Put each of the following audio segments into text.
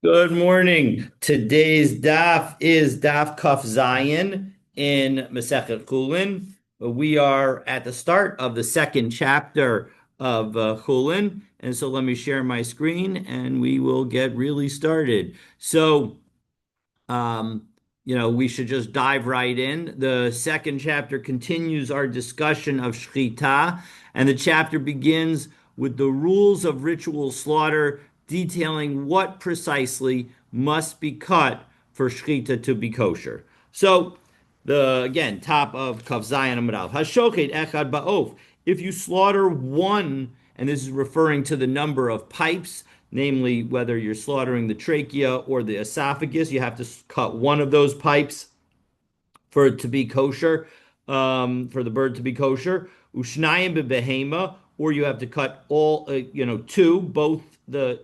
Good morning. Today's daf is daf Kaf Zayin in Masechet Chulin. We are at the start of the second chapter of Chulin, and so let me share my screen, and we will get really started. Um, we should just dive right in. The second chapter continues our discussion of Shechita, and the chapter begins with the rules of ritual slaughter, detailing what precisely must be cut for Shechita to be kosher. So, the again, top of Kav Zayin Amud Aleph. Hashochet echad ba'of. If you slaughter one, and this is referring to the number of pipes, namely whether you're slaughtering the trachea or the esophagus, you have to cut one of those pipes for it to be kosher, for the bird to be kosher. Ushnayim bebehema, or you have to cut all, two, both the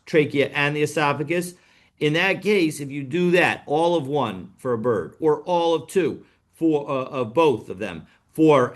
trachea and the esophagus. In that case, if you do that, all of one for a bird, or all of two for of both of them for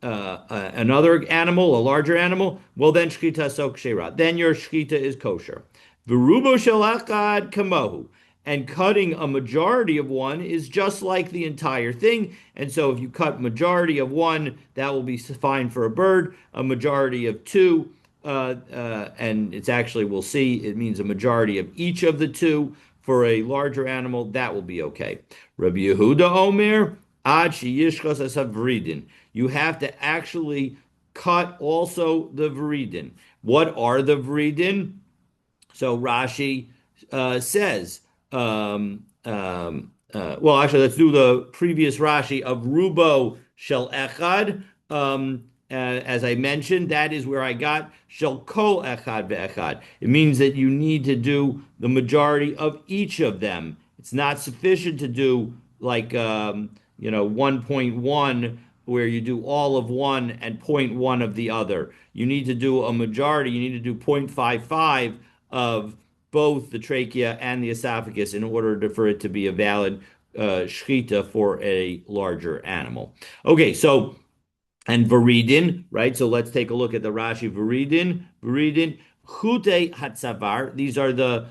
another animal, a larger animal, well then shchita sok shera. Then your shchita is kosher. V'rubo shalachad kamohu. And cutting a majority of one is just like the entire thing. And so if you cut majority of one, that will be fine for a bird. A majority of two, and it's actually, we'll see, it means a majority of each of the two for a larger animal, that will be okay. Rabbi Yehuda Omer, ad sheyishchas asavridin. You have to actually cut also the vridin. What are the vridin? So Rashi says, well, actually, let's do the previous Rashi of Rubo Shel Echad. As I mentioned, that is where I got Shel Kol Echad Ve'echad. It means that you need to do the majority of each of them. It's not sufficient to do like 1.1 where you do all of one and point 0.1 of the other. You need to do a majority. You need to do 0.55 of both the trachea and the esophagus in order for it to be a valid shchita for a larger animal. Okay, so and viridin, right? So let's take a look at the Rashi viridin, chute hatzavar. These are the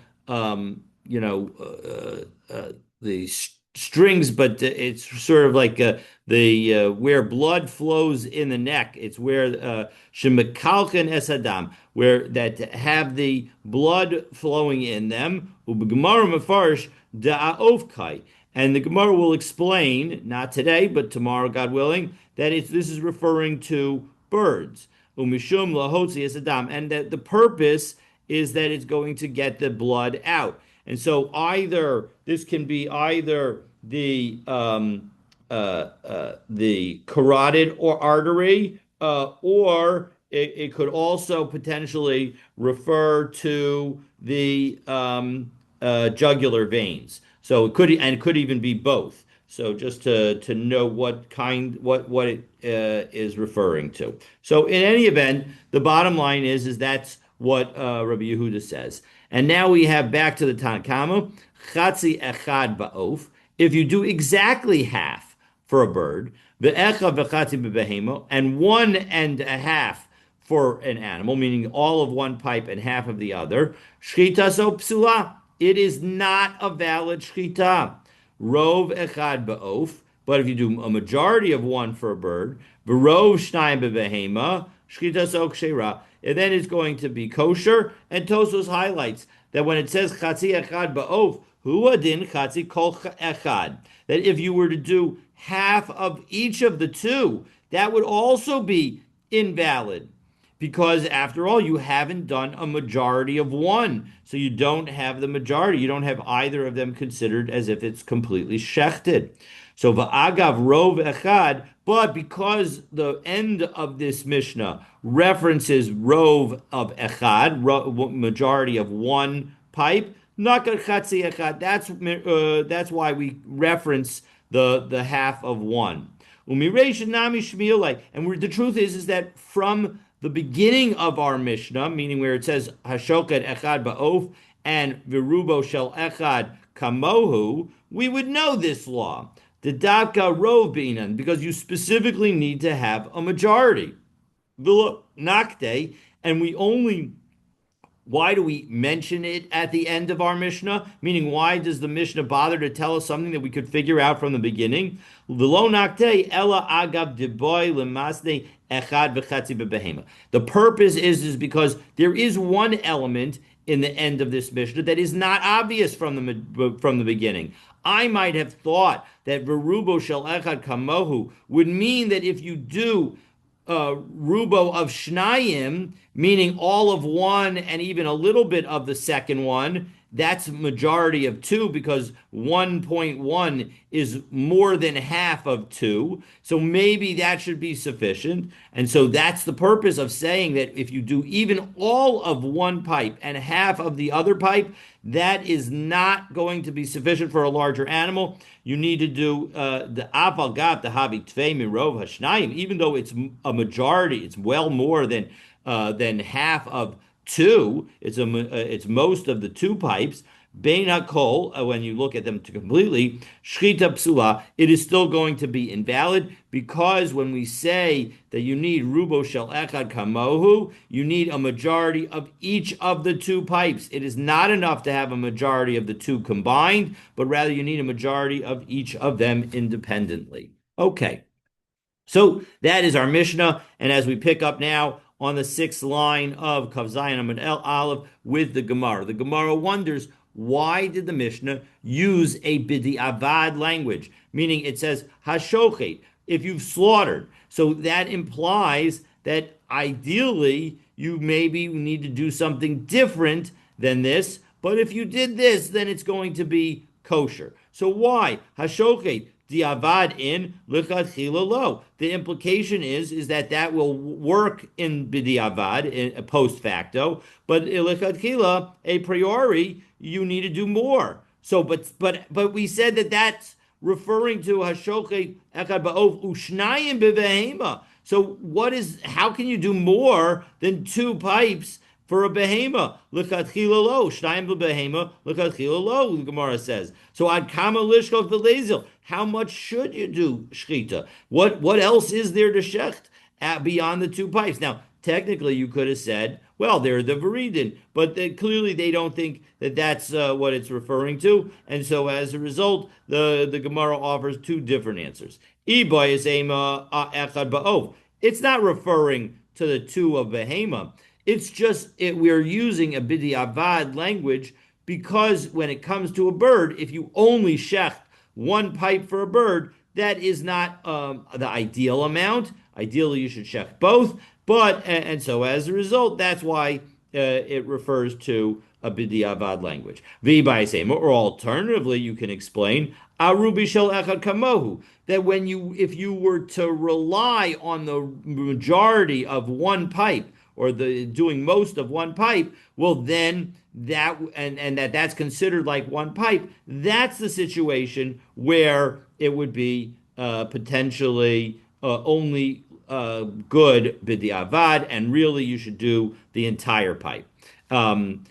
the strings, but it's sort of like the where blood flows in the neck. It's where shemekalchen esadam, where that have the blood flowing in them. Ubegmar mafarsh da'ofkai. And the Gemara will explain, not today, but tomorrow, God willing, that this is referring to birds. Umishum lahotzi esadam, and that the purpose is that it's going to get the blood out. And so either this can be either the carotid or artery, or it could also potentially refer to the jugular veins. So it could even be both. So just to know what it is referring to. So in any event, the bottom line is that's what Rabbi Yehuda says. And now we have back to the Tanakama, chatzi echad ba'of. If you do exactly half for a bird, ve'echa v'chatzi b'behemo, and 1.5 for an animal, meaning all of one pipe and half of the other, shchita so psula. It is not a valid shchita. Rov echad ba'of. But if you do a majority of one for a bird, v'rov shnayim b'behema, shchita so kshera, and then it's going to be kosher. And Tosos highlights that when it says chatzi echad ba'of, huwa din chatzi kol echad, that if you were to do half of each of the two, that would also be invalid. Because after all, you haven't done a majority of one. So you don't have the majority. You don't have either of them considered as if it's completely shechted. So va'agav rov echad, but because the end of this Mishnah references rov of echad, majority of one pipe, nakar chatzi echad. That's why we reference the half of one. Umiresh nami shmielai, and the truth is that from the beginning of our Mishnah, meaning where it says Hashoket Echad Ba'of and Virubo Shel Echad Kamohu, we would know this law. The Davka Rov Binan, because you specifically need to have a majority. Villa Nakte, and we only why do we mention it at the end of our Mishnah? Meaning, why does the Mishnah bother to tell us something that we could figure out from the beginning? V'lo naktei ela agav deboy lemasne echad v'chatzi bebehema. The purpose is because there is one element in the end of this Mishnah that is not obvious from the beginning. I might have thought that verubo shel echad kamohu would mean that if you do rubo of shnayim, meaning all of one and even a little bit of the second one, that's majority of two because 1.1 is more than half of two. So maybe that should be sufficient. And so that's the purpose of saying that if you do even all of one pipe and half of the other pipe, that is not going to be sufficient for a larger animal. You need to do the afal gat the havi tvei mirov hashnayim, even though it's a majority, it's well more than half of two. It's most of the two pipes. Bein hakol, when you look at them completely, shchita psula, it is still going to be invalid because when we say that you need rubo shel echad kamohu, you need a majority of each of the two pipes. It is not enough to have a majority of the two combined, but rather you need a majority of each of them independently. Okay, so that is our Mishnah, and as we pick up now on the sixth line of Kav Zayin Amud El Aleph with the Gemara wonders, why did the Mishnah use a b'di'avad language? Meaning it says hashochet, if you've slaughtered. So that implies that ideally you maybe need to do something different than this. But if you did this, then it's going to be kosher. So why? Hashochet. Diavad in lichatchila lo. The implication is that will work in b'diavad in post facto, but lichatchila a priori you need to do more. So, but we said that that's referring to hashochet echad ba'ov ushnayim b'vehema. So how can you do more than two pipes for a behema? Lichatchila lo, shnayim b'behema, lichatchila lo, the Gemara says. So ad kama lishkov v'lezil. How much should you do shchita? What else is there to shecht beyond the two pipes? Now, technically, you could have said, well, they're the veridin, but clearly they don't think that that's what it's referring to, and so as a result, the Gemara offers two different answers. It's not referring to the two of behema. It's just we're using a b'di'avad language because when it comes to a bird, if you only shecht one pipe for a bird, that is not the ideal amount. Ideally, you should shecht both. But, and so as a result, that's why it refers to a b'di'avad language. Or alternatively, you can explain arubi shel echad kamohu, that if you were to rely on the majority of one pipe, or doing most of one pipe, well then that's considered like one pipe. That's the situation where it would be potentially only good b'di'avad, and really you should do the entire pipe. And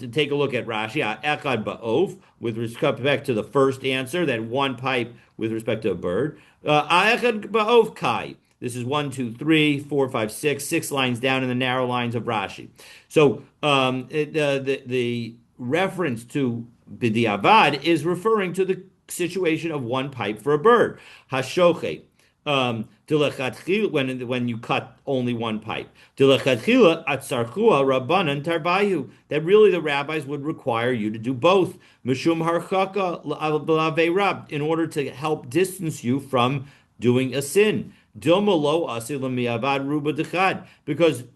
to take a look at Rashi, echad ba'of, with respect to the first answer, that one pipe with respect to a bird. Echad ba'of kai. This is 1, 2, 3, 4, 5, 6 lines down in the narrow lines of Rashi. So the reference to b'di'avad is referring to the situation of one pipe for a bird. Hashochet. When you cut only one pipe. That really the rabbis would require you to do both. Mishum harchaka in order to help distance you from doing a sin. Because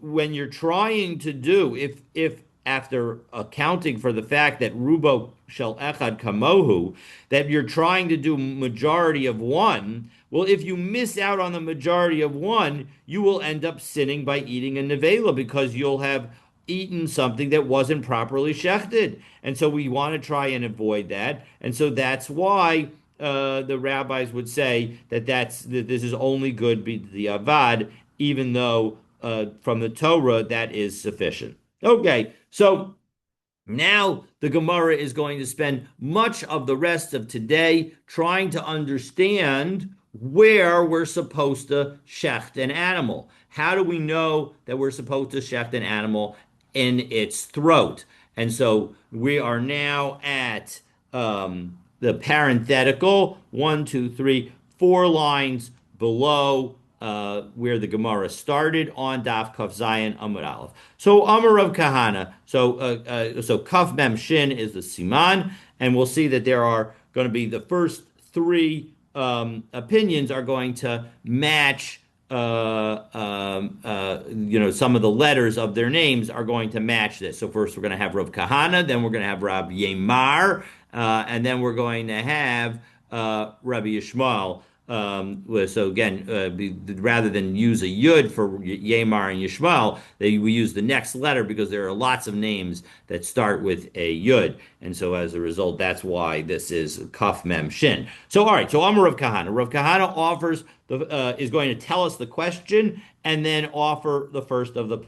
when you're trying to do, if after accounting for the fact that rubo shel echad kamohu, that you're trying to do majority of one, well, if you miss out on the majority of one, you will end up sinning by eating a nevela because you'll have eaten something that wasn't properly shechted. And so we want to try and avoid that. And so that's why the rabbis would say that this is only good b'di'avad, even though from the Torah that is sufficient. Okay, so now the Gemara is going to spend much of the rest of today trying to understand where we're supposed to shecht an animal. How do we know that we're supposed to shecht an animal in its throat. And so we are now at the parenthetical, one, two, three, four lines below where the Gemara started on Daf Kaf Zayin Amud Aleph. So Amar of Kahana. So Kaf Mem Shin is the Siman, and we'll see that there are going to be the first three opinions are going to match. Some of the letters of their names are going to match this. So first we're going to have Rav Kahana, then we're going to have Rav Yemar, and then we're going to have Rabbi Yishmael. So again, rather than use a yud for Yemar and Yishmael, we use the next letter because there are lots of names that start with a yud, and so as a result, that's why this is Kaf Mem Shin. So all right, so Amar Rav Kahana. Rav Kahana is going to tell us the question and then offer the first of the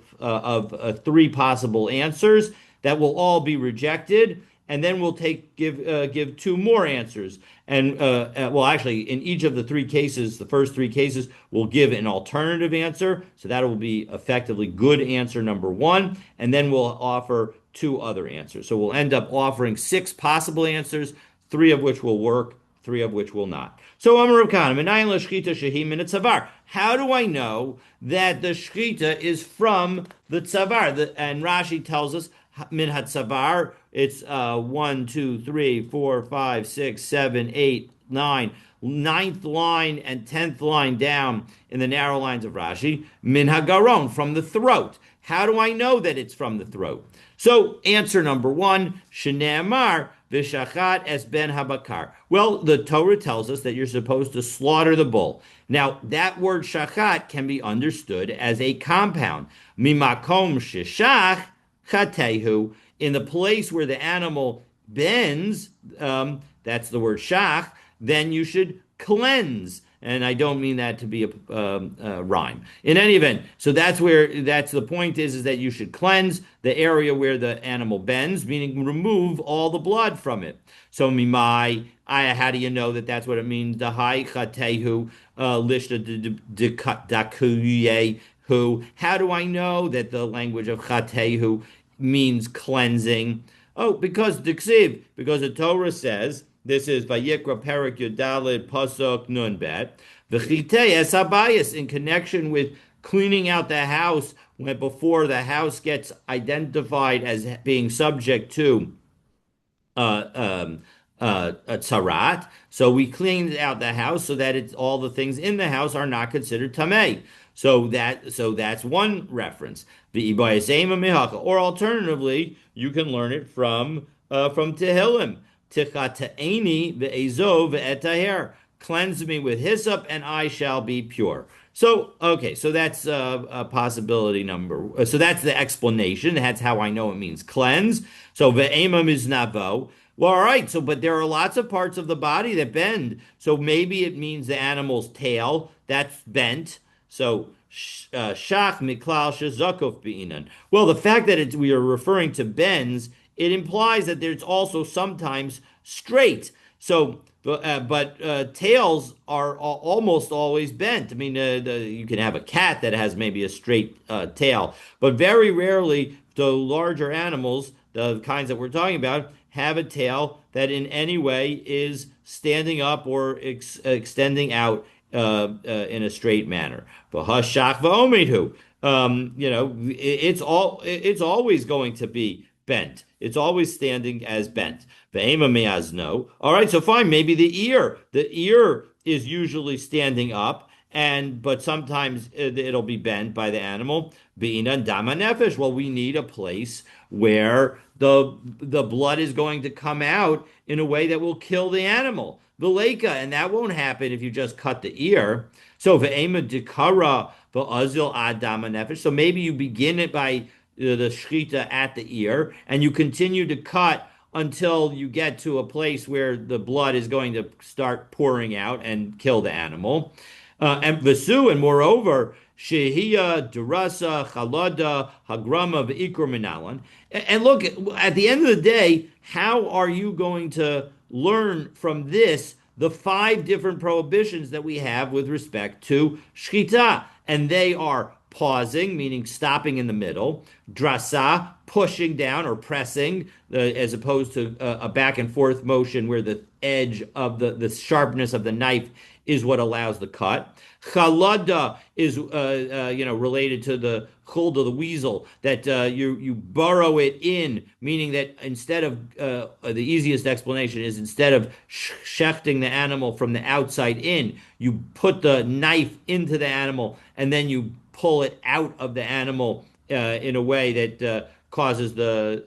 three possible answers that will all be rejected, and then we'll give two more answers. And well, actually, in each of the three cases, the first three cases, we'll give an alternative answer. So that will be effectively good answer number one. And then we'll offer two other answers. So we'll end up offering six possible answers, three of which will work, three of which will not. So Amar Rav Kahana, Menayin l'shchita shehi min tzavar. How do I know that the shchita is from the tzavar? And Rashi tells us min hatzavar. It's 1, 2, 3, 4, 5, 6, 7, 8, 9. Ninth line and 10th line down in the narrow lines of Rashi. Min hagaron, from the throat. How do I know that it's from the throat? So answer number one, Shneamar v'shachat es ben habakar. Well, the Torah tells us that you're supposed to slaughter the bull. Now, that word shachat can be understood as a compound. Mimakom sheshach chatehu. In the place where the animal bends, that's the word shach, then you should cleanse. And I don't mean that to be a rhyme. In any event, so that's the point is that you should cleanse the area where the animal bends, meaning remove all the blood from it. So mimai, how do you know that that's what it means? Dahai chatehu lishta dakuye hu. How do I know that the language of chatehu means cleansing? Oh, because the Torah says, this is Vayikra Perak Yudalid Pasuk Nun Bet, V'chitei es habayis, in connection with cleaning out the house before the house gets identified as being subject to a tzarat. So we cleaned out the house so that all the things in the house are not considered tamei. So that's one reference. Or alternatively, you can learn it from Tehillim. Tichata'eni ve'ezo ve'etaher. Cleanse me with hyssop, and I shall be pure. So, okay, so that's a possibility number. So that's the explanation. That's how I know it means cleanse. So ve'emam is navo. Well, all right. So, but there are lots of parts of the body that bend. So maybe it means the animal's tail that's bent. So shach miklal shezakov beinan. Well, the fact that we are referring to bends, it implies that there's also sometimes straight. So, but tails are almost always bent. I mean, you can have a cat that has maybe a straight tail, but very rarely the larger animals, the kinds that we're talking about, have a tail that in any way is standing up or extending out in a straight manner. V'hashach v'omidhu. It's always going to be bent. It's always standing as bent. Ve'ema me'azno. All right, so fine. Maybe the ear. The ear is usually standing up, but sometimes it'll be bent by the animal. Be'inan dama nefesh. Well, we need a place where the blood is going to come out in a way that will kill the animal. Veleka, and that won't happen if you just cut the ear. So ve'ema dikara v'azil ad dama nefesh. So maybe you begin it by the shchita at the ear, and you continue to cut until you get to a place where the blood is going to start pouring out and kill the animal. And v'su, and moreover, shehiyah, durasa, chalada, hagrama, v'ikra minalan. And look, at the end of the day, how are you going to learn from this the 5 different prohibitions that we have with respect to shchita? And they are pausing, meaning stopping in the middle. Drasa, pushing down or pressing, as opposed to a back and forth motion where the edge of the sharpness of the knife is what allows the cut. Chalada is related to the chuld of the weasel, that you burrow it in, meaning that instead of the easiest explanation is instead of shechting the animal from the outside in, you put the knife into the animal and then you pull it out of the animal in a way that causes the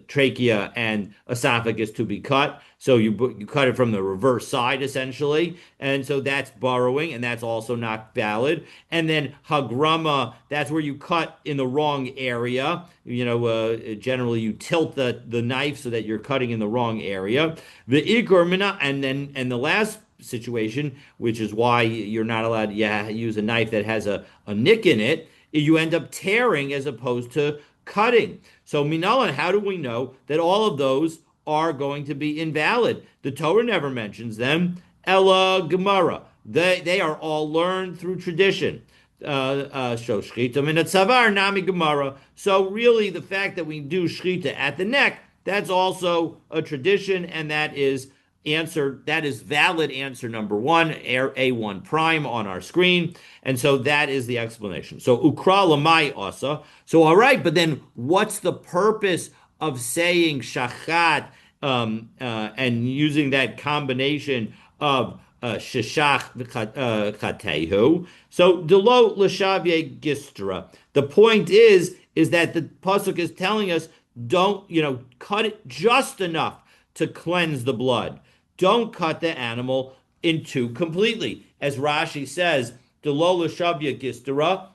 trachea and esophagus to be cut. So you cut it from the reverse side essentially, and so that's burrowing, and that's also not valid. And then hagrama, that's where you cut in the wrong area. Generally you tilt the knife so that you're cutting in the wrong area. The ikur mina, and the last situation, which is why you're not allowed to use a knife that has a nick in it, you end up tearing as opposed to cutting. So minalan, how do we know that all of those are going to be invalid? The Torah never mentions them. Ella Gemara. They are all learned through tradition. So shchita min tzavar nami Gemara. So really, the fact that we do shchita at the neck, that's also a tradition, and that is valid answer number one, A1 prime on our screen. And so that is the explanation. So ukra lamai asa. So all right, but then what's the purpose of saying shachat and using that combination of sheshach v'chatehu? So delo l'shavye gistra. The point is that the pasuk is telling us, don't cut it just enough to cleanse the blood. Don't cut the animal in two completely. As Rashi says, delo l'shavya gistra,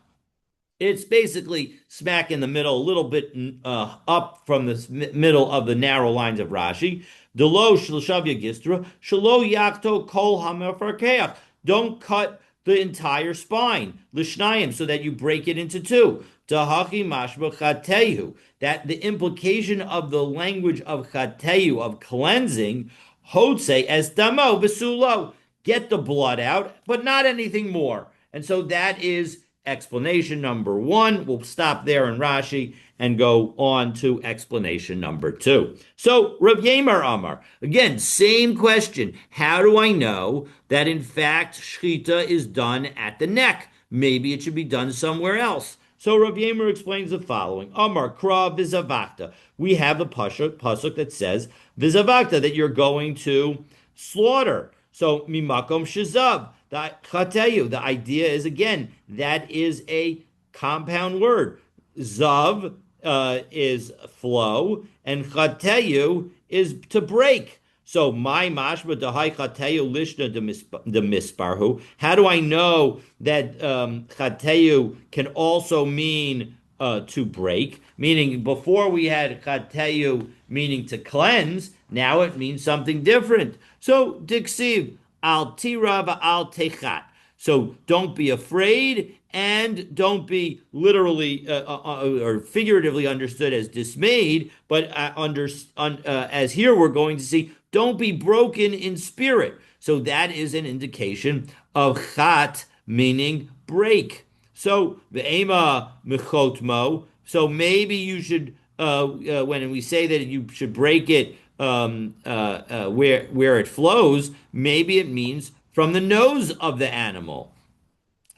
it's basically smack in the middle, a little bit up from the middle of the narrow lines of Rashi. Delo l'shavya gistra, shelo yakto kol hamefarkeach. Don't cut the entire spine, l'shnayim, so that you break it into two. Tahachi mashma chatehu. That the implication of the language of chatehu, of cleansing, Hotse as damo besulo, get the blood out, but not anything more. And so that is explanation number one. We'll stop there in Rashi and go on to explanation number two. So Rav Yemer Amar, again, same question. How do I know that in fact shchita is done at the neck? Maybe it should be done somewhere else. So Rav Yemer explains the following. Amar Kra Vizavakta. We have a pasuk that says Vizavakta, that you're going to slaughter. So Mimakom Shazav. The idea is, again, that is a compound word. Zav is flow, and Chateyu is to break. So my mashma dehai chateyu lishna de misparhu. How do I know that chateyu can also mean to break? Meaning before we had chateyu meaning to cleanse, now it means something different. So diksiv al tira al techat. So don't be afraid, and don't be literally or figuratively understood as dismayed, but as here we're going to see, don't be broken in spirit. So that is an indication of chat, meaning break. So ve'ema mechotmo. So maybe you should, when we say that you should break it where it flows, maybe it means from the nose of the animal.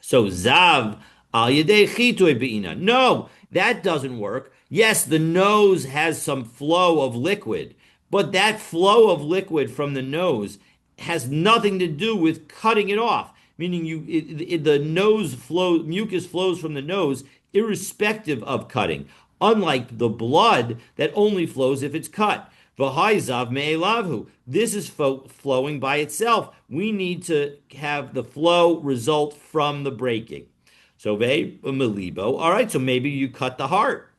So zav al yedei chitoy beina. No, that doesn't work. Yes, the nose has some flow of liquid, but that flow of liquid from the nose has nothing to do with cutting it off. Meaning the nose flow, mucus flows from the nose irrespective of cutting, unlike the blood that only flows if it's cut. V'haizav me'elavhu. This is flowing by itself. We need to have the flow result from the breaking. So melibo. All right, so maybe you cut the heart.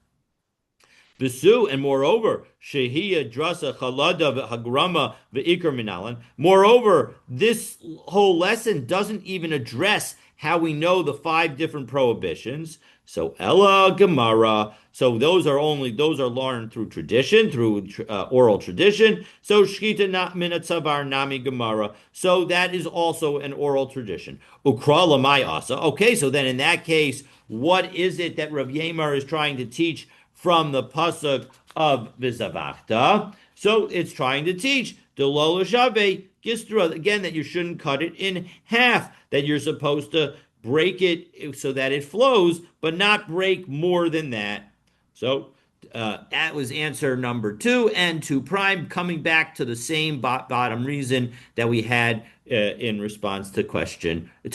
Visu, and moreover, Shehia Drasa Chalada Hagrama Ve'ikar Minalan. Moreover, this whole lesson doesn't even address how we know the five different prohibitions. So Ella Gemara. So those are learned through tradition, through oral tradition. So Shkita not minatzavar nami Gemara. So that is also an oral tradition. Ukra lamai asa. Okay, so then in that case, what is it that Rav Yemar is trying to teach from the pasuk of Vizavachta? So it's trying to teach the Lola Shave Gistra, again, that you shouldn't cut it in half, that you're supposed to break it so that it flows, but not break more than that. So that was answer number 2, and 2 prime, coming back to the same bottom reason that we had in response to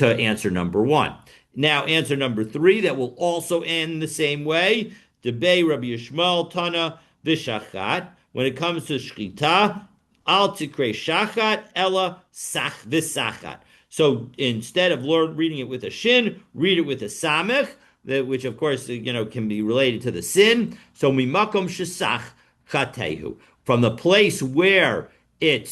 answer number 1. Now, answer number 3, that will also end the same way. Debei Rabbi Yishmael Tana V'Shachat. When it comes to Shchita, Al Tikre Shachat Ella Sach V'Sachat. So instead of reading it with a shin, read it with a samech, which of course can be related to the sin. So mimakom shesach chatehu, from the place where it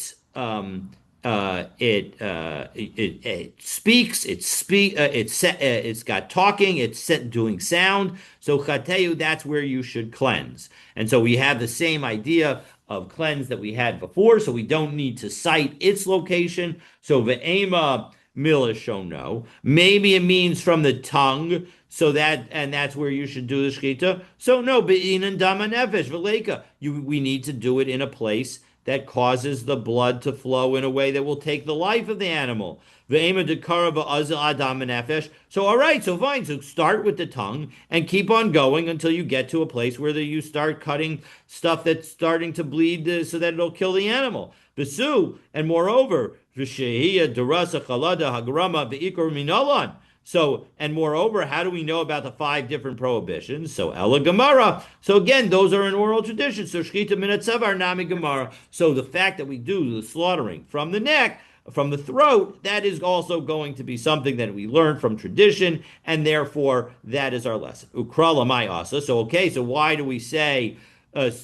speaks, it's got talking, it's doing sound. So chatehu, that's where you should cleanse. And so we have the same idea of cleanse that we had before, so we don't need to cite its location. So ve'ema milashono, maybe it means from the tongue, that's where you should do the shechita. So no, be'inan dama nefesh v'leika, we need to do it in a place that causes the blood to flow in a way that will take the life of the animal. Ve'ema dekara v'azil adam nefesh. So all right, so fine. So start with the tongue and keep on going until you get to a place where you start cutting stuff that's starting to bleed so that it'll kill the animal. Besu, and moreover, v'shehiyah derasa chalada hagrama ve'ikor minalan. So, and moreover, how do we know about the 5 different prohibitions? So, Ella Gemara. So again, those are in oral tradition. So, Shchita minatzavar nami Gemara. So the fact that we do the slaughtering from the neck, from the throat, that is also going to be something that we learn from tradition, and therefore that is our lesson. Ukra lamai asa. So okay, so why do we say?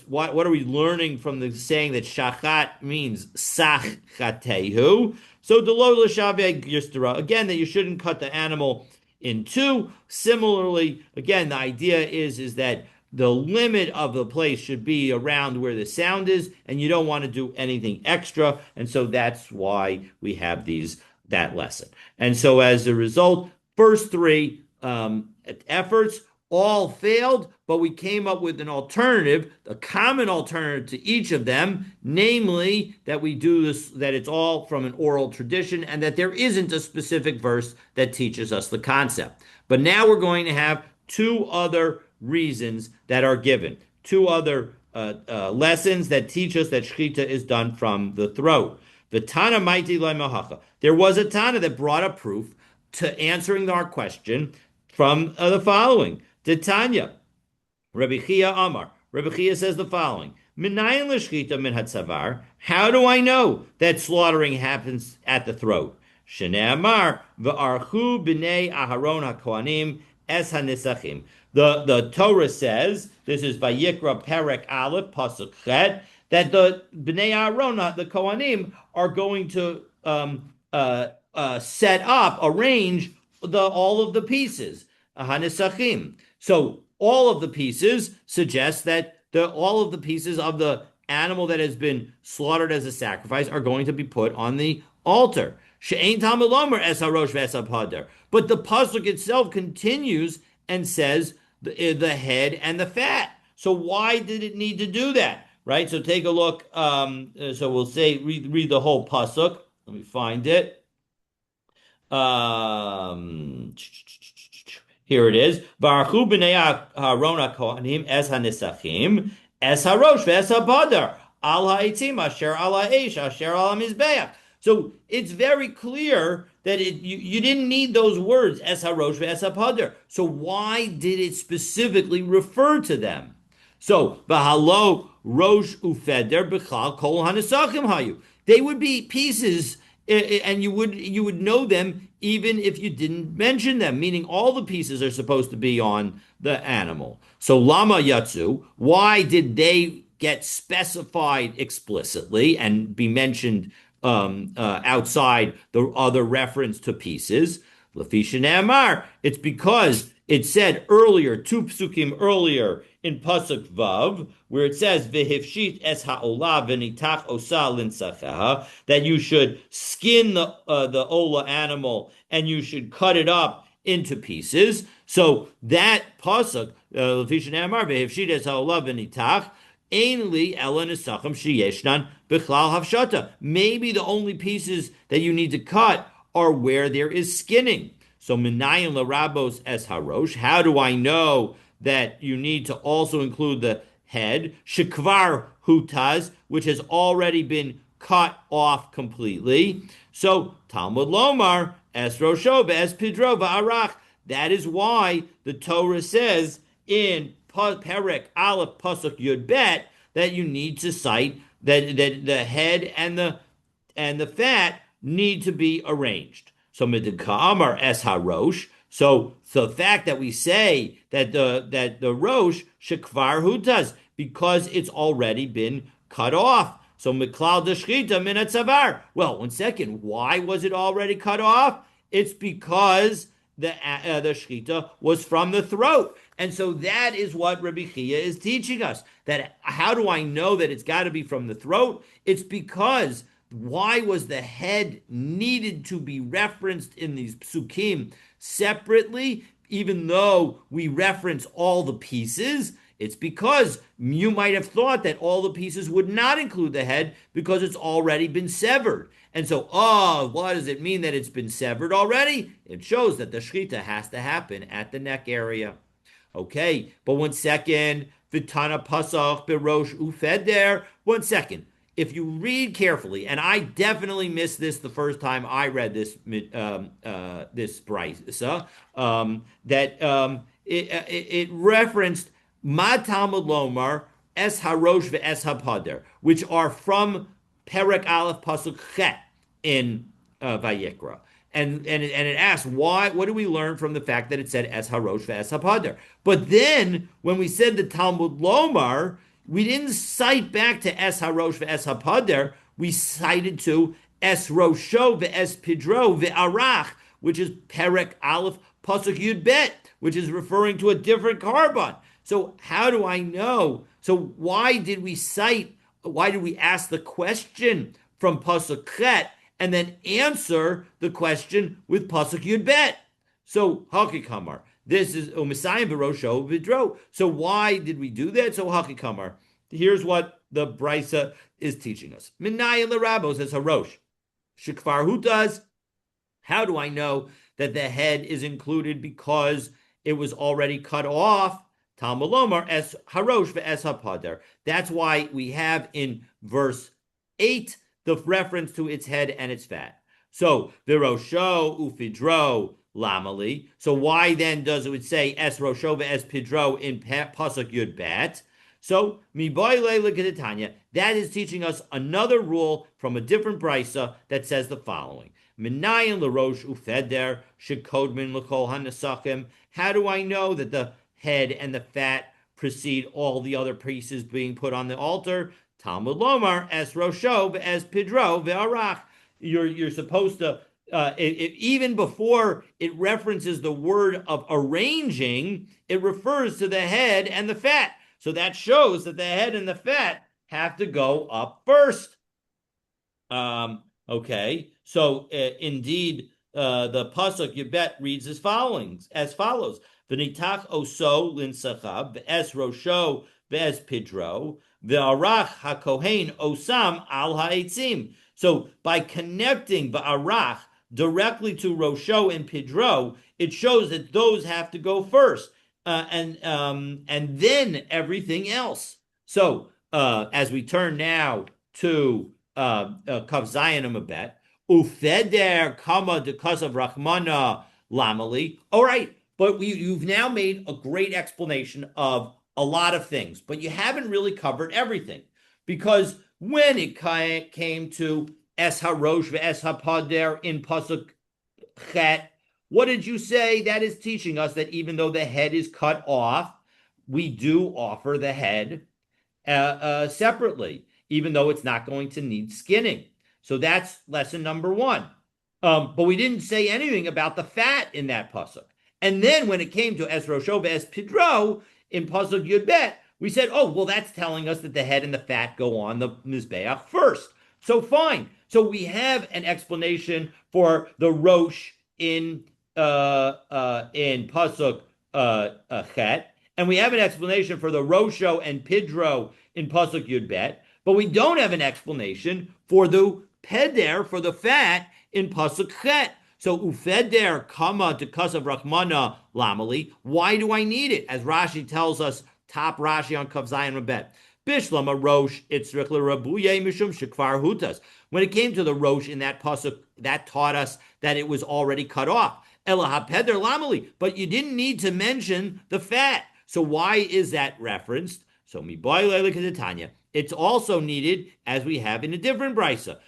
What are we learning from the saying that shachat means sach chatehu? So delo l'shaveh yistara, again, that you shouldn't cut the animal in 2. Similarly, again, the idea is that the limit of the place should be around where the sound is, and you don't want to do anything extra, and so that's why we have that lesson. And so as a result, first 3 efforts all failed, but we came up with an alternative, a common alternative to each of them, namely that we do this, that it's all from an oral tradition, and that there isn't a specific verse that teaches us the concept. But now we're going to have 2 other reasons that are given, 2 other lessons that teach us that shechita is done from the throat. The Tana Maiti Mahacha. There was a Tana that brought a proof to answering our question from the following. Tanya, Rabbi Chia Amar. Rabbi Chia says the following: Minayin l'shchita min hatzavar. How do I know that slaughtering happens at the throat? Shnei Amar v'archu b'nei Aharon haKohanim es hanisachim. The Torah says, this is Vayikra Perek Aleph Pasuk Chet, that the b'nei Aharon, the Kohanim, are going to arrange all of the pieces. Hanisachim. So all of the pieces suggest that all of the pieces of the animal that has been slaughtered as a sacrifice are going to be put on the altar. She'ein Talmud Lomer es harosh ve'es hapader. But the pasuk itself continues and says the head and the fat. So why did it need to do that? Right? So take a look. So we'll say read the whole pasuk. Let me find it. Here it is. V'archu b'nei Aharon haKohanim es hanisachim es harosh ve'es hapader al ha'etzim asher al ha'esh asher al ha'mizbeach. So it's very clear that you didn't need those words es harosh ve'es hapader. So why did it specifically refer to them? So v'halo rosh ufeder b'chal kol hanisachim hayu. They would be pieces and you would know them even if you didn't mention them, meaning all the pieces are supposed to be on the animal. So lama yatsu, why did they get specified explicitly and be mentioned outside the other reference to pieces? Lafisha Amar. It's because it said earlier, two psukim earlier in pasuk vav, where it says v'hifshit es ha'olah v'nitach osa linsacheha, that you should skin the ola animal and you should cut it up into pieces. So that pasuk, Lafisha Amar v'hifshit es ha'olah v'nitach. Ainly Ellen Isacham Sheyeshnan Bichlal Havshata. Maybe the only pieces that you need to cut are where there is skinning. So Minayin Larabos es Harosh. How do I know that you need to also include the head? Shekvar Hutaz, which has already been cut off completely. So Talmud Lomar es Rosho es Pidro Arach. That is why the Torah says in Perek Aleph Pasuk Yud Bet that you need to cite that the head and the fat need to be arranged. So Midika'amar Es HaRosh. So the fact that we say that the Rosh Shekvar Hutas because it's already been cut off. So Miklal Deshchita Min Atzavar. Well, 1 second. Why was it already cut off? It's because the shechita was from the throat. And so that is what Rabbi Chia is teaching us. That how do I know that it's got to be from the throat? It's because why was the head needed to be referenced in these psukim separately, even though we reference all the pieces? It's because you might have thought that all the pieces would not include the head because it's already been severed. And so, what does it mean that it's been severed already? It shows that the shechita has to happen at the neck area. Okay, but 1 second. Vitana pasach berosh ufed there. 1 second. If you read carefully, and I definitely missed this the first time I read this brisa, it referenced Ma Talmud Lomar Es Harosh ve'es Hapader, which are from Perek Aleph Pasuk Chet in Vayikra. And it asks, what do we learn from the fact that it said Es Harosh ve'es Hapader? But then, when we said the Talmud Lomar, we didn't cite back to Es Harosh ve'es Hapader. We cited to Es Rosho ve'es Pidro ve'arach, which is Perek Aleph Pasuk Yud Bet, which is referring to a different carbon. So how do I know? So why did we ask the question from Pasuk Chet and then answer the question with Pasuk Yud Bet? So Hakikamar. This is Umasayim Barosho Vidro. So why did we do that? So Hakikamar. Here's what the Brisa is teaching us. Minaya Larabo says Harosh. Shikvar Hutas. How do I know that the head is included because it was already cut off? Talmud Lomar es Harosh ve'es Hapader. That's why we have in verse 8 the reference to its head and its fat. So Virosho ufidro lamali. So why then does it say es rosho ve'es pidro in pasuk yud bet? So miboyle l'kedetanya. That is teaching us another rule from a different brisa that says the following: Minayin l'rosh ufeder shekodmin l'kol hanasachim. How do I know that the head and the fat precede all the other pieces being put on the altar? Talmud Lomar es rosho ve'es pidro ve'arach. You're supposed to even before it references the word of arranging, it refers to the head and the fat. So that shows that the head and the fat have to go up first. Okay, so indeed, the pasuk Yibet reads as follows: V'nitach oso linsachav ve'es rosho ve'es pidro ve'arach hakohen osam al ha'etzim. So by connecting ba'arach directly to rosho and pidro, it shows that those have to go first. And then everything else. So as we turn now to Kav Zayin Amabet, Ufeder Kama because of Rahmana Lamali. All right, but you've now made a great explanation of a lot of things, but you haven't really covered everything, because when it came to es harosh ve'es hapader in pasuk chet. What did you say? That is teaching us that even though the head is cut off, we do offer the head separately, even though it's not going to need skinning. So that's lesson number one. But we didn't say anything about the fat in that pasuk. And then when it came to Es Rosho Es Pidro in pasuk Yud Bet, we said, oh, well, that's telling us that the head and the fat go on the Mizbeach first. So fine. So we have an explanation for the Rosh in pasuk Chet, and we have an explanation for the Rosho and Pidro in pasuk Yud Bet, but we don't have an explanation for the Peder, for the fat in pasuk Chet. So ufeder kama to kasav rachmana lamali. Why do I need it? As Rashi tells us, top Rashi on Kav Zayin Rabet. Bishlam a rosh itzrich l'rabuye mishum shekvar hutas. When it came to the rosh in that pasuk, that taught us that it was already cut off. Ela hapeder lamali. But you didn't need to mention the fat. So why is that referenced? So mi boy le'likadetanya. It's also needed as we have in a different brisa.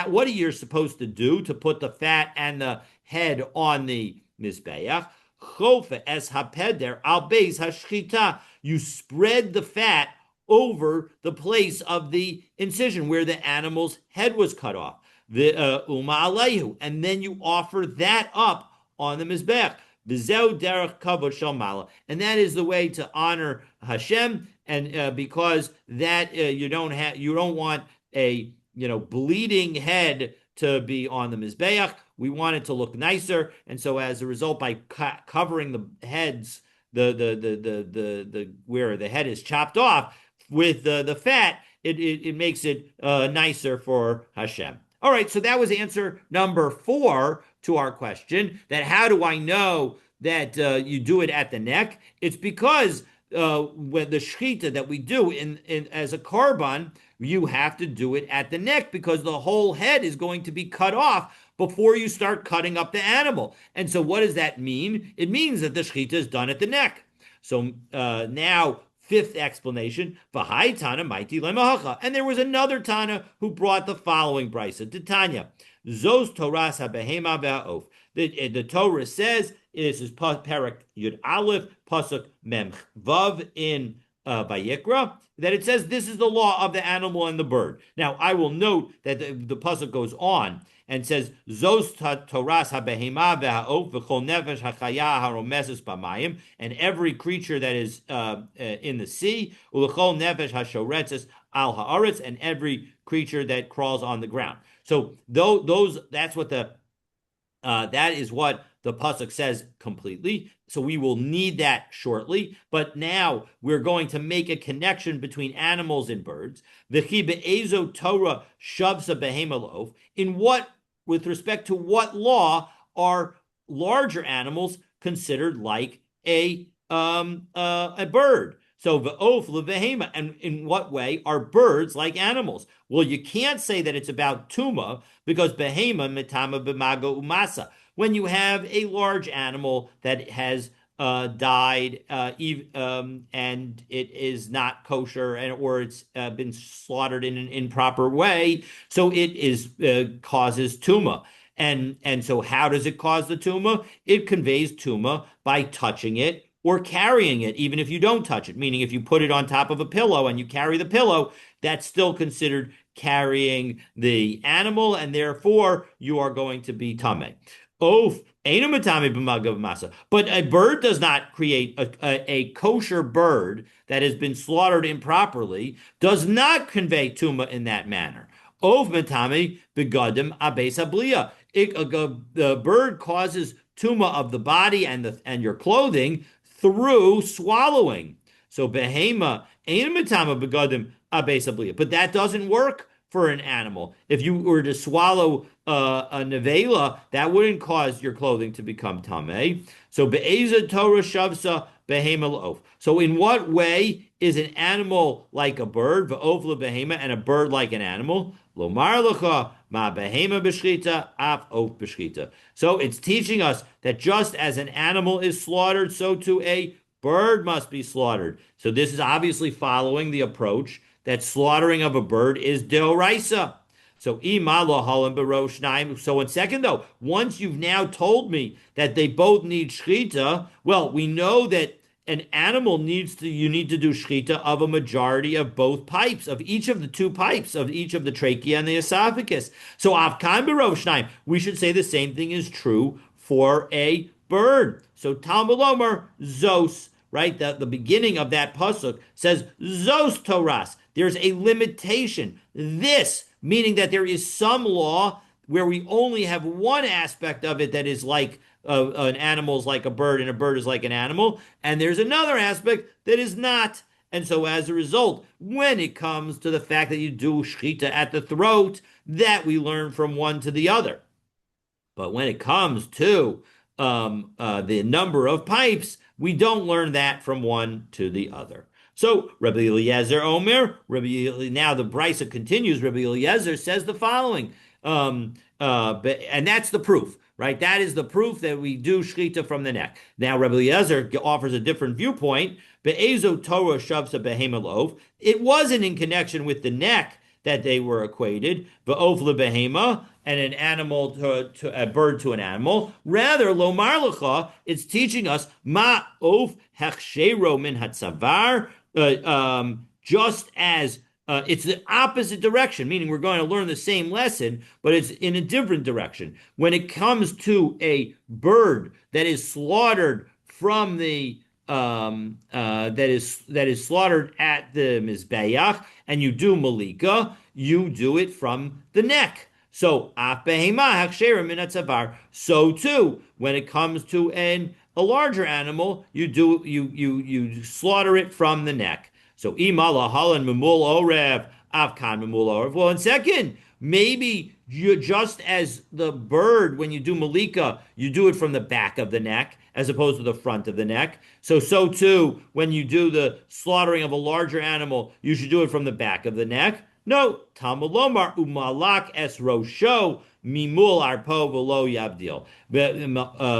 What are you supposed to do to put the fat and the head on the mizbeach? You spread the fat over the place of the incision where the animal's head was cut off. And then you offer that up on the mizbeach. And that is the way to honor Hashem, and because that you don't want a bleeding head to be on the mizbeach. We want it to look nicer, and so as a result, by covering the heads, the where the head is chopped off with the fat, it makes it nicer for Hashem. All right, so that was answer number 4 to our question. That how do I know that you do it at the neck? It's because when the shechita that we do in as a korban, you have to do it at the neck because the whole head is going to be cut off before you start cutting up the animal. And so what does that mean? It means that the shechita is done at the neck. So now, 5th explanation, V'hai Tana Maiti Lemahacha. And there was another Tana who brought the following brisa, Titania. Zos Toras HaBehema V'ha'of. The Torah says, this is Parak Yud Aleph, Pasuk Mem Vav in Vayikra, that it says this is the law of the animal and the bird. Now, I will note that the pasuk goes on and says, Zos Toras HaBehema V'ha'of V'chol Nefesh HaChaya HaRomeses B'mayim, and every creature that is in the sea, U'Lechol Nefesh HaShoretzes Al Ha'aretz, and every creature that crawls on the ground. So that's what that is what the pasuk says completely. So we will need that shortly. But now we're going to make a connection between animals and birds. V'chi be'ezo Torah shavsa behema lof. In what, with respect to what law are larger animals considered like a bird? So v'of levehema, and in what way are birds like animals? Well, you can't say that it's about tuma because behema mitama b'maga umasa. When you have a large animal that has died and it is not kosher or it's been slaughtered in an improper way, so it is causes tuma. And so how does it cause the tuma? It conveys tuma by touching it or carrying it, even if you don't touch it, meaning if you put it on top of a pillow and you carry the pillow, that's still considered carrying the animal, and therefore you are going to be tameh. But a bird does not create a kosher bird that has been slaughtered improperly, does not convey tuma in that manner. The bird causes tuma of the body and your clothing through swallowing. So behema matama begadim abesa, but that doesn't work for an animal. If you were to swallow a nevela, that wouldn't cause your clothing to become tameh. So be'eza Torah shavsa behema l'of. So in what way is an animal like a bird, v'of lebehema, and a bird like an animal? Lomar lecha ma behema b'shchita af of b'shchita. So it's teaching us that just as an animal is slaughtered, so too a bird must be slaughtered. So this is obviously following the approach that slaughtering of a bird is deoraisa. So imalo halim barosh naim. So in second though, once you've now told me that they both need shchita, well, we know that an animal you need to do shchita of a majority of both pipes, of each of the two pipes, of each of the trachea and the esophagus. So avkan barosh naim, we should say the same thing is true for a bird. So Talmud Omer Zos, right? The beginning of that pasuk says Zos Toras. There's a limitation. This, meaning that there is some law where we only have one aspect of it that is like an animal is like a bird and a bird is like an animal, and there's another aspect that is not. And so as a result, when it comes to the fact that you do shchita at the throat, that we learn from one to the other. But when it comes to the number of pipes, we don't learn that from one to the other. So Rabbi Eliezer Omer, now the Brisa continues. Rabbi Eliezer says the following, and that's the proof, right? That is the proof that we do shchita from the neck. Now Rabbi Eliezer offers a different viewpoint. Be'ezo Torah shavsa behemalov. It wasn't in connection with the neck that they were equated, va'ov lebehema, and an animal to a bird to an animal. Rather, lomar lecha, it's teaching us ma of hechshero min hatzavar, just as it's the opposite direction, meaning we're going to learn the same lesson, but it's in a different direction. When it comes to a bird that is slaughtered from the that is slaughtered at the mizbeach, and you do malika, you do it from the neck. So so too, when it comes to a larger animal, you slaughter it from the neck. So imala halan memul orev avkan memul orev. Well, in second, maybe you just as the bird, when you do malika, you do it from the back of the neck as opposed to the front of the neck. So too, when you do the slaughtering of a larger animal, you should do it from the back of the neck. No, Talmud Lomar umalak es rosho mimul arpo v'lo yabdil.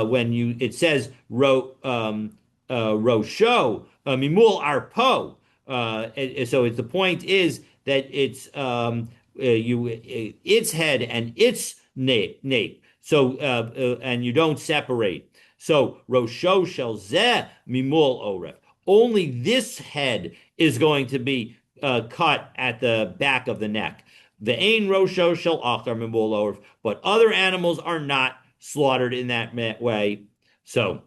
When it says rosho mimul arpo. So the point is that it's its head and its nape. So and you don't separate. So Rosho shel zeh mimul oref. Only this head is going to be cut at the back of the neck. The ain Rosho shel achar mimul oref. But other animals are not slaughtered in that way. So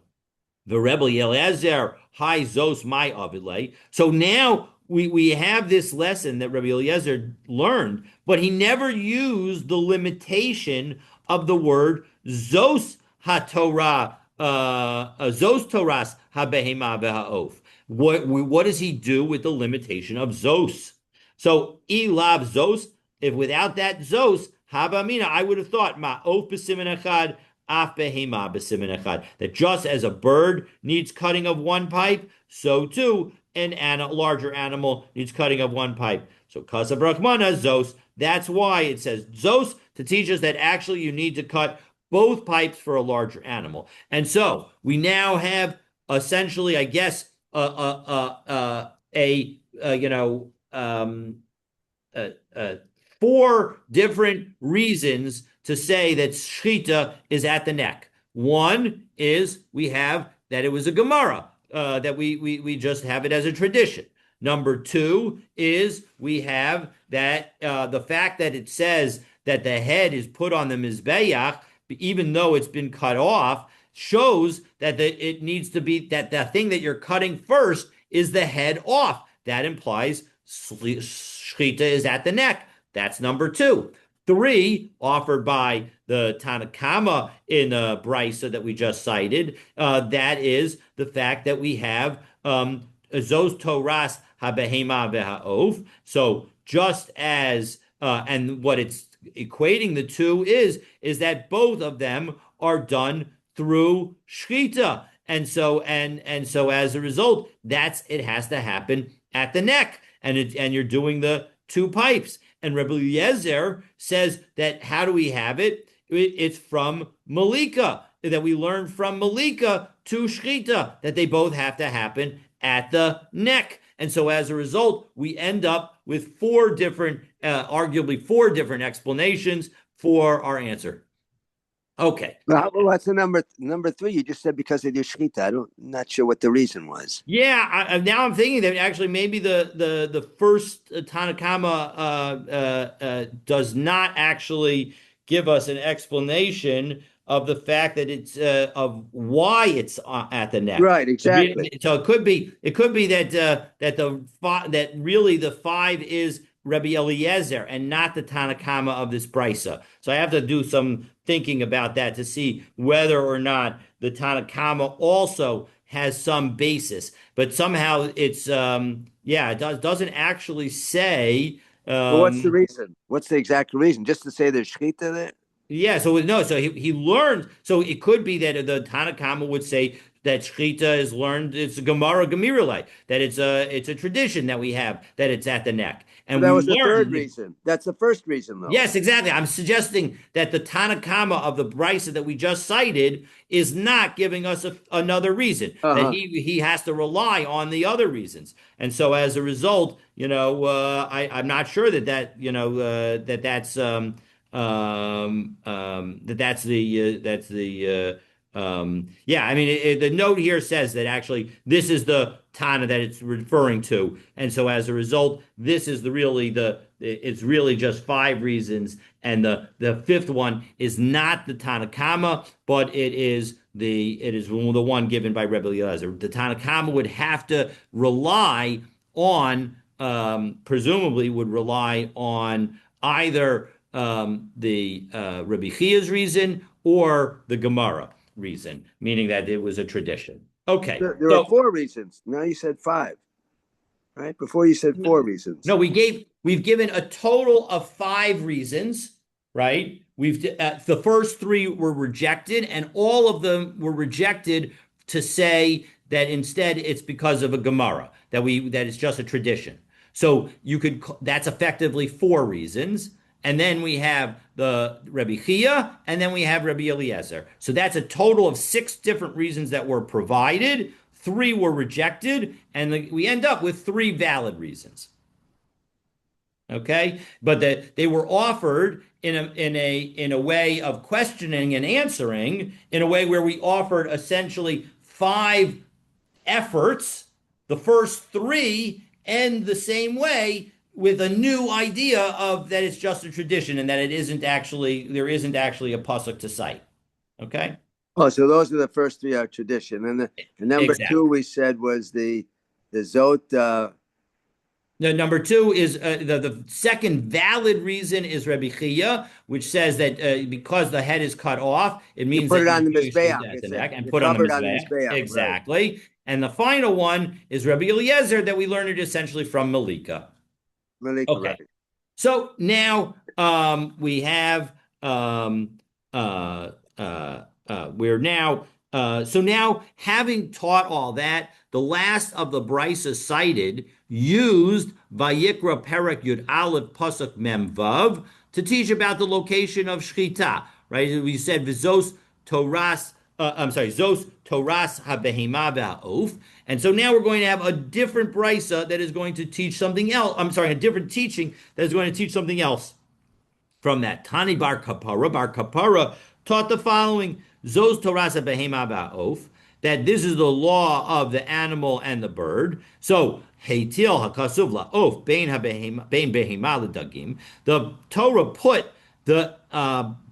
the Rebbe Eliezer hi zos my avilei. So now we have this lesson that Rabbi Eliezer learned, but he never used the limitation of the word zos haTorah, zos toras habehema v'ha'of. What does he do with the limitation of zos? So ilav zos, if without that zos, habamina, I would have thought ma'of b'simin echad, af behema b'simin echad. That just as a bird needs cutting of one pipe, so too a larger animal needs cutting of one pipe. So kasav rachmana zos. That's why it says zos, to teach us that actually you need to cut both pipes for a larger animal. And so we now have essentially, I guess, four different reasons to say that shchita is at the neck. One is we have that it was a Gemara, that we just have it as a tradition. Number two is we have that the fact that it says that the head is put on the mizbeach, even though it's been cut off, shows that it needs to be that the thing that you're cutting first is the head off. That implies shchita is at the neck. That's number two. Three, offered by the Tanakama in Brisa that we just cited, that is the fact that we have Zos Toras HaBehema VeHa'of. So just as, and what it's equating the two is that both of them are done through shchita. And so as a result, it has to happen at the neck. And you're doing the two pipes. And Rebbe Eliezer says that how do we have it? It's from Malika, that we learn from Malika to Shchita, that they both have to happen at the neck. And so as a result, we end up with arguably four different explanations for our answer. Okay. Well, what's the number three? You just said because of the shechita. Not sure what the reason was. Yeah, now I'm thinking that actually maybe the first Tanakama does not actually give us an explanation of the fact that it's of why it's at the neck. Right, exactly. So it could be that that really the five is Rabbi Eliezer and not the Tanakama of this brisa. So I have to do some thinking about that to see whether or not the Tanakama also has some basis, but somehow it's yeah, doesn't actually say Well, what's the um reason? What's the exact reason? Just to say there's shechita there? yeah, so no, so he learned. So it could be that the Tanakhama would say that Shechita is learned. It's a Gemara Gemiralite, that it's a tradition that we have that it's at the neck, But and that we was the third learned. reason. That's the first reason, though. Yes, exactly. I'm suggesting that the Tanakhama of the Brisa that we just cited is not giving us another reason, that Uh-huh. he has to rely on the other reasons. And so as a result, I'm not sure yeah, I mean, the note here says that actually this is the Tana that it's referring to, and so as a result, this is it's really just five reasons, and the fifth one is not the Tanakama, but it is the one given by Rebbe Eliezer. The Tanakama would have to rely on, presumably, would rely on either the Rebbe Chia's reason or the Gemara reason, meaning that it was a tradition. Okay, There were so four reasons. Now you said five, right? Before you said four no, reasons. we've given a total of five reasons, right? The first three were rejected, and all of them were rejected to say that instead it's because of a Gemara that it's just a tradition. So that's effectively four reasons. And then we have the Rebbe Chia, and then we have Rebbe Eliezer. So that's a total of six different reasons that were provided. Three were rejected, and we end up with three valid reasons. Okay, but that they were offered in a way of questioning and answering, in a way where we offered essentially five efforts. The first three end the same way, with a new idea of that it's just a tradition and that there isn't actually a pasuk to cite. Okay, Oh, so those are the first three are tradition, and the number two exactly. we said was the zot. The number two is the second valid reason is Rebbe Chia, which says that because the head is cut off, it You means put that it you on the Jewish mizbeach. at the It's neck and you're put on the covered on the mizbeach. mizbeach, right? Exactly. And the final one is Rebbe Eliezer that we learned it essentially from Malika. Malika, Okay. right? So now we have uh, we're now so now having taught all that, the last of the Brisa cited used Vayikra Perek Yud Aleph Pasuk Mem Vav to teach about the location of Shchita. Right? We said Vizos Toras. I'm sorry, Zos Toras HaBehema Va'of. And so now we're going to have a different brisa that is going to teach something else. I'm sorry, a different teaching that is going to teach something else from that. Tani Bar Kapara. Bar Kapara taught the following: Zos Torasa Behema Ba'of, that this is the law of the animal and the bird. So Heitil Hakasuv La'of Bein Behema L'Dagim. The Torah put the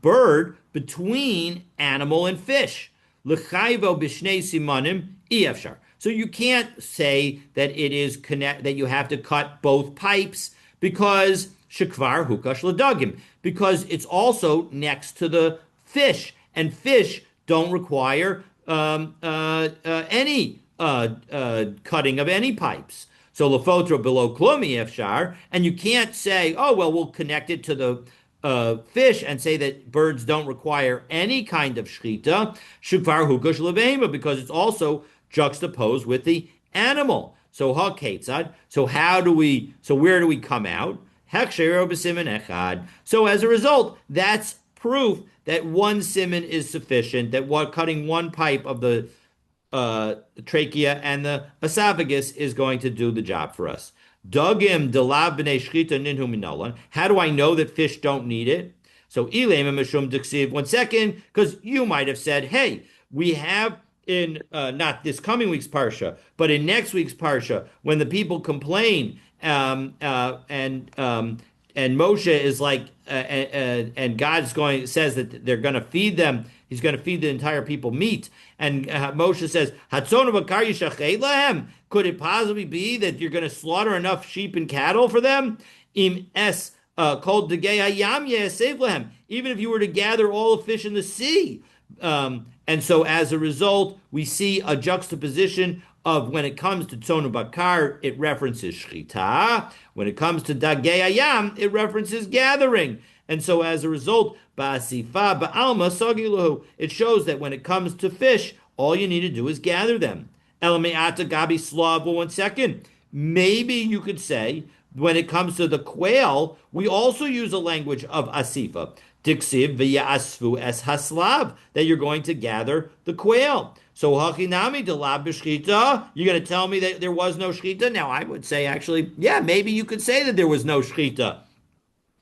bird between animal and fish. L'chayvo b'shnei simanim efshar. So you can't say that that you have to cut both pipes because shekvar hukash ladagim, because it's also next to the fish, and fish don't require any cutting of any pipes. So lefotra below klumi efshar, and you can't say, oh well, we'll connect it to the fish and say that birds don't require any kind of shchita, shukvar hukash levema, because it's also juxtaposed with the animal. So ha ketzad. So where do we come out? Hekshero b'simin echad. So as a result, that's proof that one siman is sufficient. That cutting one pipe of the trachea and the esophagus is going to do the job for us. Dogim delav b'nei shchita ninhu minolan. How do I know that fish don't need it? So ilem mishum diksiv. 1 second, because you might have said, "Hey, we have in not this coming week's parsha, but in next week's parsha, when the people complain, and Moshe is like, and God's going says that they're going to feed them. He's going to feed the entire people meat, and Moshe says, "Hatzonu bakar yishachet lahem." Could it possibly be that you're going to slaughter enough sheep and cattle for them? Im es called degei hayam yesev lahem. Even if you were to gather all the fish in the sea. And so as a result, we see a juxtaposition of when it comes to Tzonu Bakar, it references Shchita. When it comes to Dagei Ayam, it references gathering. And so as a result, Ba'asifa Ba'alma Sagiluhu, it shows that when it comes to fish, all you need to do is gather them. Elameata Gabi Slav, 1 second. Maybe you could say, when it comes to the quail, we also use a language of Asifa. Diksiv v'yasfu es haslav, that you're going to gather the quail. So hachinami delab b'shchita, you're going to tell me that there was no shchita? Now I would say actually, yeah, maybe you could say that there was no shchita,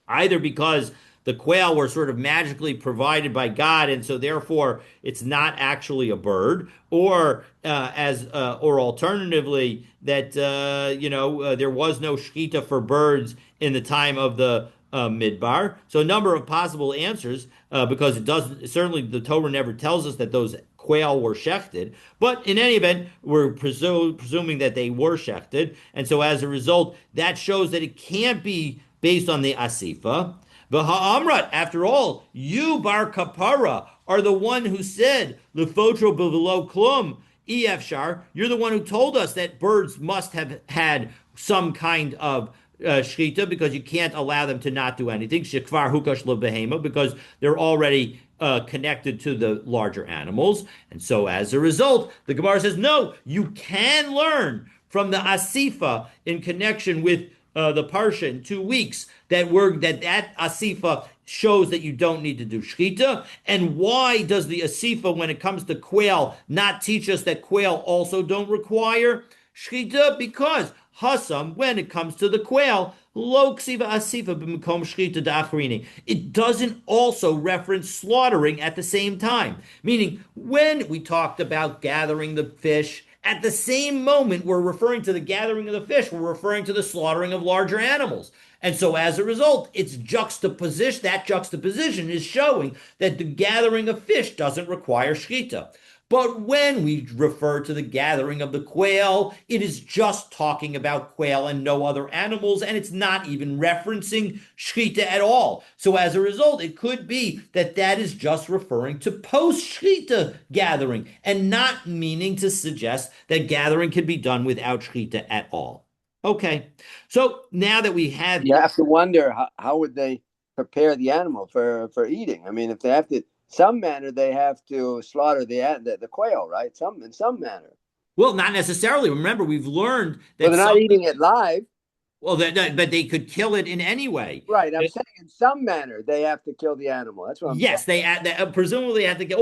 either because the quail were sort of magically provided by God, and so therefore it's not actually a bird, or or alternatively that there was no shchita for birds in the time of the midbar. So a number of possible answers, because it doesn't, certainly the Torah never tells us that those quail were shechted, but in any event, we're presuming that they were shechted, and so as a result, that shows that it can't be based on the asifa. The ha'amrat, after all, you bar kapara are the one who said lefotro b'velo klum efshar. You're the one who told us that birds must have had some kind of shchita, because you can't allow them to not do anything. Shekvar hukash lebehema, because they're already connected to the larger animals. And so as a result, the Gemara says, no, you can learn from the Asifa in connection with the Parsha in 2 weeks that Asifa shows that you don't need to do shchita. And why does the Asifa, when it comes to quail, not teach us that quail also don't require shchita? Because Hasam, when it comes to the quail, lo ksiva asifa b'makom shchita da'achrini. It doesn't also reference slaughtering at the same time. Meaning, when we talked about gathering the fish, at the same moment we're referring to the gathering of the fish, we're referring to the slaughtering of larger animals. And so as a result, that juxtaposition is showing that the gathering of fish doesn't require shchita. But when we refer to the gathering of the quail, it is just talking about quail and no other animals, and it's not even referencing shchita at all. So as a result, it could be that that is just referring to post-shchita gathering and not meaning to suggest that gathering can be done without shchita at all. Okay, so now that we have... You have to wonder, how would they prepare the animal for eating? I mean, if they have to... some manner they have to slaughter the quail, right? In some manner. Well, not necessarily. Remember, we've learned that they're not eating it live. Well, but they could kill it in any way. Right. I'm saying in some manner they have to kill the animal. That's what I'm saying. Yes, they presumably have to get.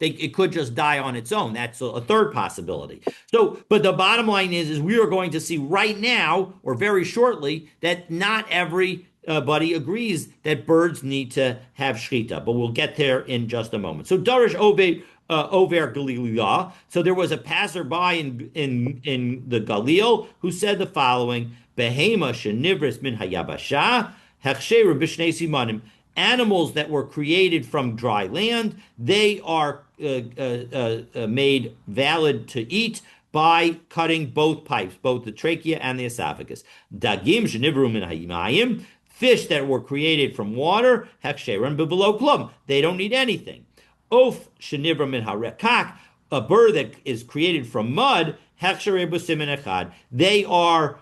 It could just die on its own. That's a third possibility. So, but the bottom line is we are going to see right now, or very shortly, that not everybody agrees that birds need to have shchita, but we'll get there in just a moment. So Darish Over Galilee. So there was a passerby in the Galil who said the following: Behema shenivris min hayabasha hechsheru b'shnei simanim. Animals that were created from dry land, they are made valid to eat by cutting both pipes, both the trachea and the esophagus. Dagim shenivru min hayimayim. Fish that were created from water, hechsherim b'below klum. They don't need anything. Of shenivra min harekak, a bird that is created from mud, hechsherim b'simin echad. They are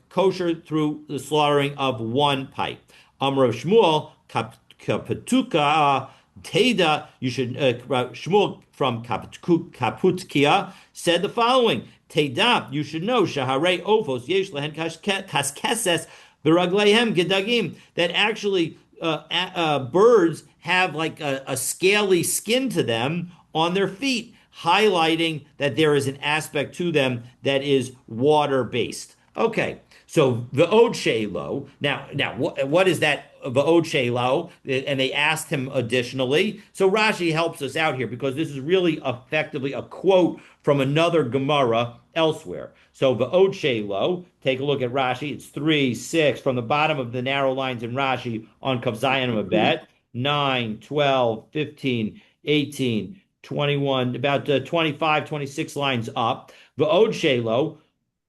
kosher through the slaughtering of one pipe. Amr Shmuel kapetuka teda. You should Shmuel from Kaputkia said the following: Teda, you should know shaharei ofos yesh lehen kaskeses. That actually birds have like a scaly skin to them on their feet. highlighting that there is an aspect to them that is water based. Okay, so the Od Shelo. Now, what is that? The Od Shelo, and they asked him additionally. So Rashi helps us out here because this is really effectively a quote from another Gemara elsewhere. So the Od Shelo, take a look at Rashi. It's 3, 6 from the bottom of the narrow lines in Rashi on Kav Zayin Mabet, 9, 12, 15, 18, 21, about 25, 26 lines up. The Od Shelo,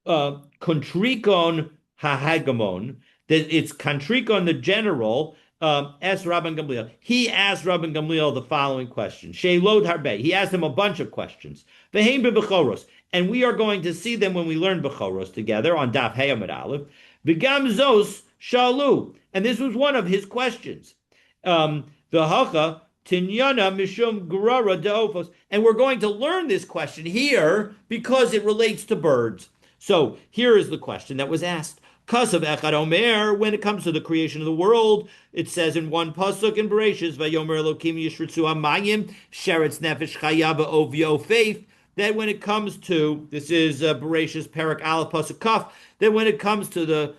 Contricon Hahagamon, that it's Contricon the general, asked Rabban Gamliel. He asked Rabban Gamliel the following question. Sheilod Harbe. He asked him a bunch of questions. Veheim bechoros. And we are going to see them when we learn Bechoros together on Daf Hey Amud Aleph. V'gam zos shalu. And this was one of his questions. The Hacha Tinyana Mishum Grara Deofos. And we're going to learn this question here because it relates to birds. So here is the question that was asked. Kasav Echad Omer, when it comes to the creation of the world, it says in one pasuk in Bereshis, Vayomer Elokim Yishritzu Hamayim, Sheretz Nefesh Chaya B'Ovyo Faith, that when it comes to, this is Bereshis Perak Aleph pasuk Kaf, that when it comes to the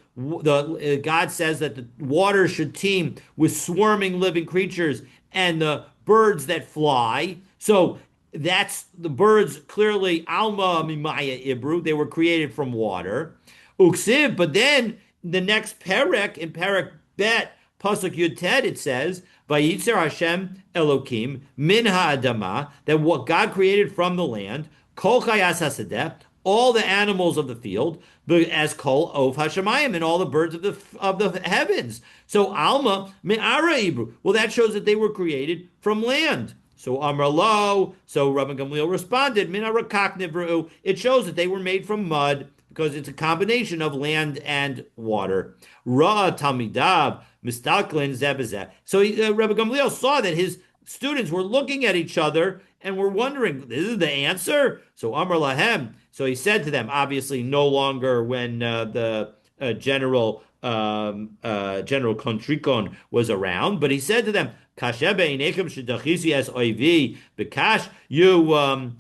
God says that the water should teem with swarming living creatures and the birds that fly. So that's the birds clearly Alma Mimaya Ibru. They were created from water. Uksiv, but then the next Perek in Perek Bet Pasuk Yud Ted it says Vayitzer Hashem Elokim Min Ha'adama, that what God created from the land, Kol Chayas Hasadeh, all the animals of the field, as Kol Ov Hashemayim, and all the birds of the heavens. So Alma Me'ara Ibru. Well, that shows that they were created from land. So Amar Lo, so Rabbi Gamliel responded, Min Harakak Nivru. It shows that they were made from mud because it's a combination of land and water. Ra Talmidav Mistalklin Zebezeh. So Rabbi Gamliel saw that his students were looking at each other and were wondering, this is the answer? So Amar Lahem. So he said to them, obviously no longer when the General Contricon was around, but he said to them, Kashebe Inechem Shedachisi as Oivi Bekash, you're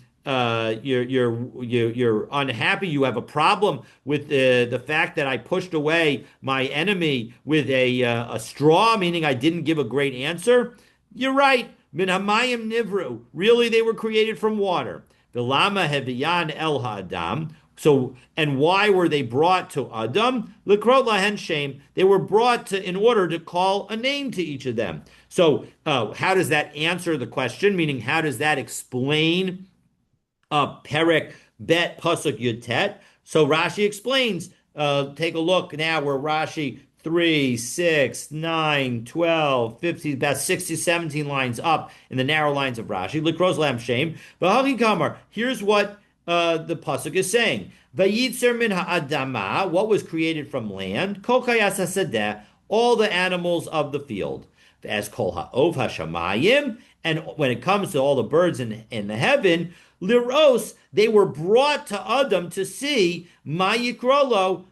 unhappy. You have a problem with the fact that I pushed away my enemy with a straw, meaning I didn't give a great answer. You're right. Min hamayim nivru. Really, they were created from water. Vilama heviyan el ha'adam. So, and why were they brought to Adam? Likrot lahen shem. They were brought to in order to call a name to each of them. So, how does that answer the question? Meaning, how does that explain Perek Bet Pasuk Yutet? So Rashi explains. Take a look now where Rashi 3, 6, 9, 12, 15, about 60, 17 lines up in the narrow lines of Rashi. Likros lam shem. V'hagi kamar. Here's what the pasuk is saying. Vayitzer min ha'adama. What was created from land? Kol chayas hasadeh. All the animals of the field. As kol ha'ov hashamayim. And when it comes to all the birds in the heaven, liros, they were brought to Adam to see ma yikrolo,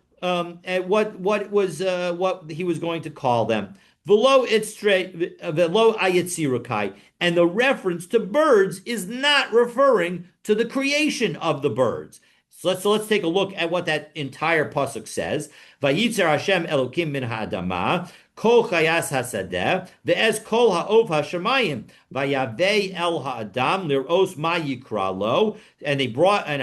what he was going to call them. Velo ayetzirukai, and the reference to birds is not referring to the creation of the birds. So let's take a look at what that entire pasuk says. Vayitzer Hashem Elokim min ha'adama. Kol chayas hasadeh ve'ez kol ha'ov hashemayim vayavei el ha'adam liros ma yikra lo, and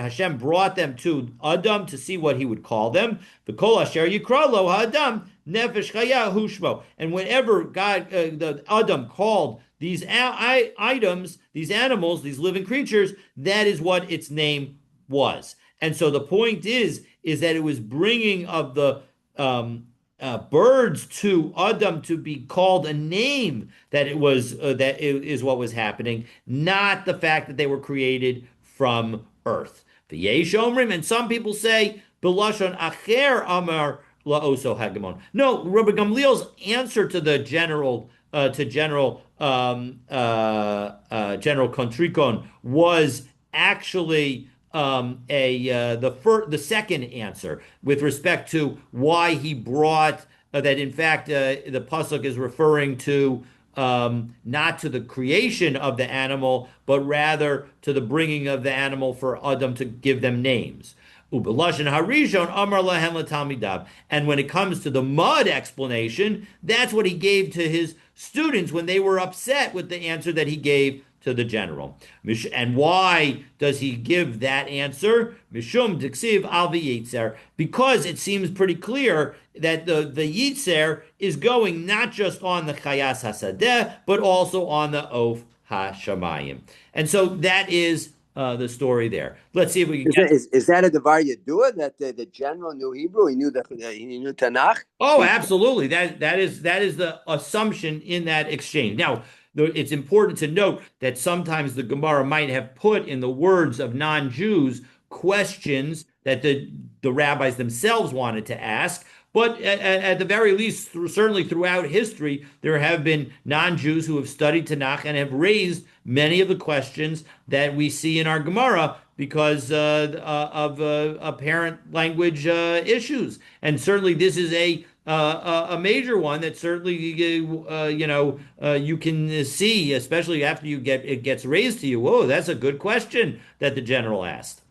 Hashem brought them to Adam to see what he would call them. The kol asher yikra lo ha'adam nefesh chaya hushmo, and whenever the Adam called these items, these animals, these living creatures, that is what its name was. And so the point is that it was bringing of the birds to Adam to be called a name, that it was that it is what was happening, not the fact that they were created from earth. The Yesh Omrim, and some people say B'lashon Acher Amar La'oso Hagamon. No, Rabbi Gamliel's answer to the General Contricon was actually the second answer with respect to why he brought that. In fact, the pasuk is referring to not to the creation of the animal, but rather to the bringing of the animal for Adam to give them names. Ubelashon Harishon Amar Lahem Latalmidav. And when it comes to the mud explanation, that's what he gave to his students when they were upset with the answer that he gave to the general. And why does he give that answer? Mishum Diksiv al Yitzer, because it seems pretty clear that the Yitzer is going not just on the Chayas Hasadeh, but also on the Of HaShamayim. And so that is the story there. Let's see if we can get. Is that a Devar Yedua that the general knew Hebrew? He knew Tanakh. Oh, absolutely. That is the assumption in that exchange. Now, it's important to note that sometimes the Gemara might have put in the words of non-Jews questions that the rabbis themselves wanted to ask. But at the very least, certainly throughout history, there have been non-Jews who have studied Tanakh and have raised many of the questions that we see in our Gemara because of apparent language issues. And certainly this is a major one that certainly you can see, especially after it gets raised to you. Whoa, that's a good question that the general asked.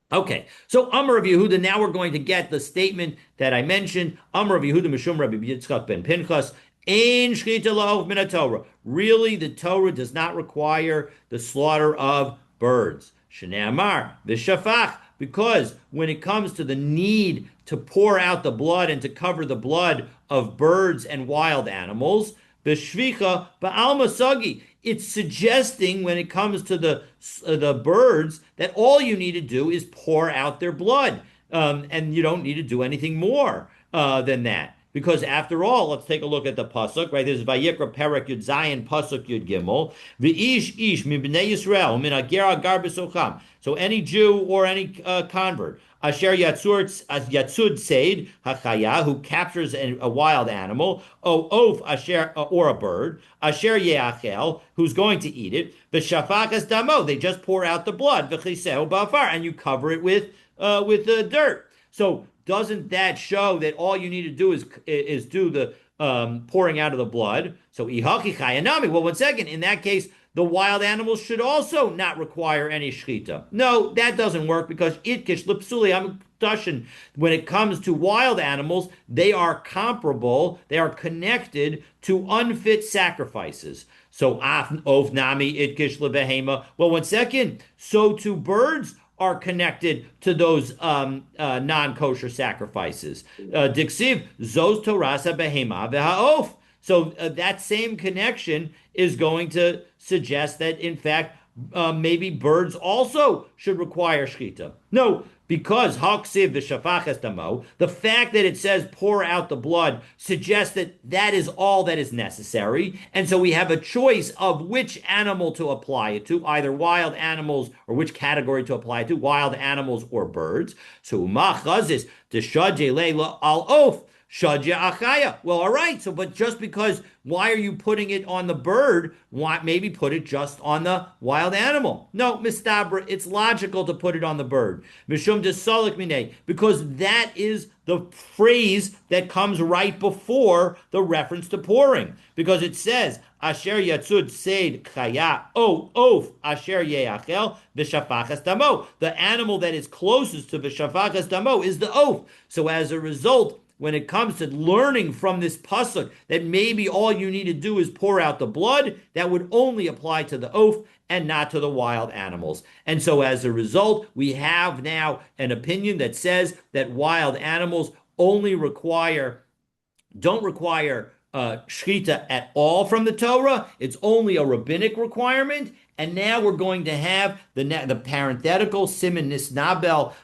Okay, so Amar of Yehuda. Now we're going to get the statement that I mentioned. Amar of Yehuda Mishum Rabbi Yitzchak ben Pinchas. Ein shchita la'ov min Torah. Really, the Torah does not require the slaughter of birds. Shnei Amar v'shafach. Because when it comes to the need to pour out the blood and to cover the blood of birds and wild animals, b'shvicha ba'alma sagi. It's suggesting when it comes to the birds that all you need to do is pour out their blood, and you don't need to do anything more than that. Because after all, let's take a look at the pasuk. Right, there's Vayikra Perek Yud Zayin pasuk Yud Gimel. V'ish ish min bnei Yisrael min ager agar b'socham. So any Jew or any convert, asher yatzud seid hachaya, who captures a wild animal, of asher or a bird, asher yeachel, who's going to eat it, v'shafakas damo, they just pour out the blood, v'chiseu ba'afar, and you cover it with dirt. So doesn't that show that all you need to do is do the pouring out of the blood? So ihaki chayanami. Well, 1 second. In that case, the wild animals should also not require any shchita. No, that doesn't work because itkish lipsuli amuktashin. When it comes to wild animals, they are comparable. They are connected to unfit sacrifices. So of nami itkish lebehema. Well, 1 second. So too birds are connected to those non-kosher sacrifices. Diksiv zos torasa behema v'ha'of. So that same connection is going to suggest that, in fact, maybe birds also should require shchita. No, because haksiv v'shafachas damo, the fact that it says pour out the blood suggests that that is all that is necessary. And so we have a choice of which animal to apply it to, either wild animals or which category to apply it to, wild animals or birds. So umachazis d'shadje leila al of. Shadya achaya. Well, all right. So, but just because, why are you putting it on the bird? Why maybe put it just on the wild animal? No, mistabra. It's logical to put it on the bird. Mishum desalik mine, because that is the phrase that comes right before the reference to pouring, because it says asher yatzud seid chaya of asher yeachel v'shafachas damo. The animal that is closest to v'shafachas damo is the oaf. So as a result, when it comes to learning from this pasuk that maybe all you need to do is pour out the blood, that would only apply to the oaf and not to the wild animals. And so as a result, we have now an opinion that says that wild animals don't require shchita at all from the Torah. It's only a rabbinic requirement. And now we're going to have the parenthetical siman nisnabel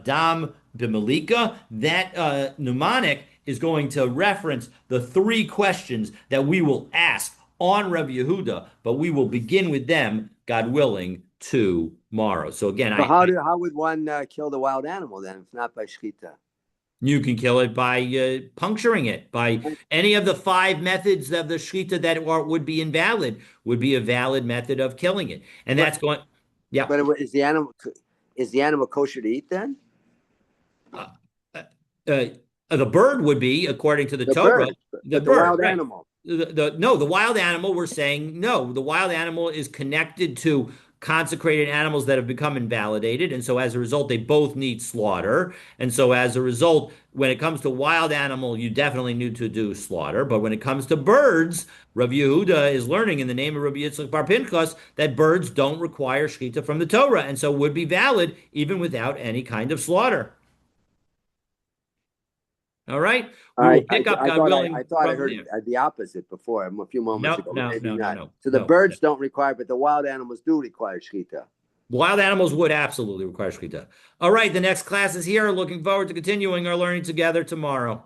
dam b'malika. That mnemonic is going to reference the 3 questions that we will ask on Rabbi Yehuda, but we will begin with them, God willing, tomorrow. So again, how would one kill the wild animal then, if not by shchita? You can kill it by puncturing it, by any of the 5 methods of the shchita that would be invalid, would be a valid method of killing it. And that's going, yeah. But is the animal kosher to eat then? The bird would be, according to the The Torah, bird, the but the bird, wild right? animal. No, the wild animal, we're saying no. The wild animal is connected to consecrated animals that have become invalidated. And so as a result, they both need slaughter. And so as a result, when it comes to wild animal, you definitely need to do slaughter. But when it comes to birds, Rabbi Yehuda is learning in the name of Rabbi Yitzchak Bar Pinchas that birds don't require shechita from the Torah, and so would be valid even without any kind of slaughter. All right, we will pick up, God I willing, thought I from heard there. the opposite before a few moments No, ago, but no, maybe no, no, not. no, So the no. birds don't require, but the wild animals do require shechita. Wild animals would absolutely require shechita. All right, the next class is here. Looking forward to continuing our learning together tomorrow.